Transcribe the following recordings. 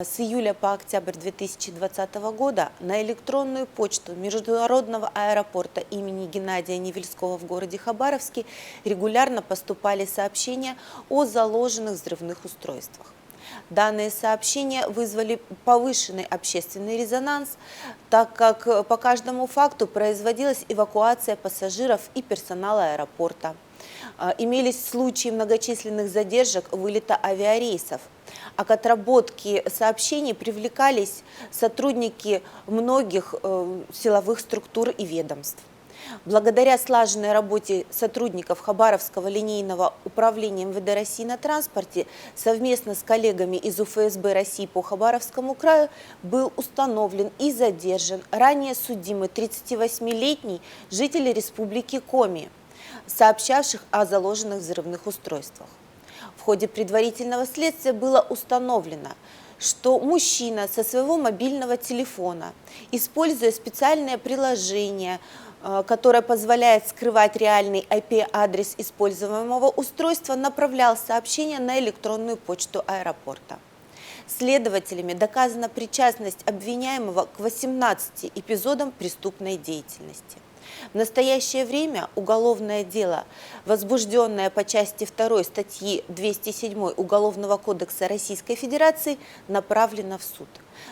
С июля по октябрь 2020 года на электронную почту Международного аэропорта имени Геннадия Невельского в городе Хабаровске регулярно поступали сообщения о заложенных взрывных устройствах. Данные сообщения вызвали повышенный общественный резонанс, так как по каждому факту производилась эвакуация пассажиров и персонала аэропорта. Имелись случаи многочисленных задержек вылета авиарейсов. А к отработке сообщений привлекались сотрудники многих силовых структур и ведомств. Благодаря слаженной работе сотрудников Хабаровского линейного управления МВД России на транспорте совместно с коллегами из УФСБ России по Хабаровскому краю был установлен и задержан ранее судимый 38-летний житель Республики Коми, сообщавших о заложенных взрывных устройствах. В ходе предварительного следствия было установлено, что мужчина со своего мобильного телефона, используя специальное приложение, которое позволяет скрывать реальный IP-адрес используемого устройства, направлял сообщения на электронную почту аэропорта. Следователями доказана причастность обвиняемого к 18 эпизодам преступной деятельности. В настоящее время уголовное дело, возбужденное по части 2 статьи 207 Уголовного кодекса Российской Федерации, направлено в суд.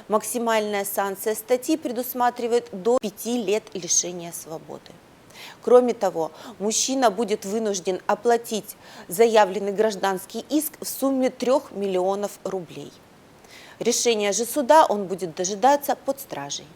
Максимальная санкция статьи предусматривает до 5 лет лишения свободы. Кроме того, мужчина будет вынужден оплатить заявленный гражданский иск в сумме 3 миллионов рублей. Решение же суда он будет дожидаться под стражей.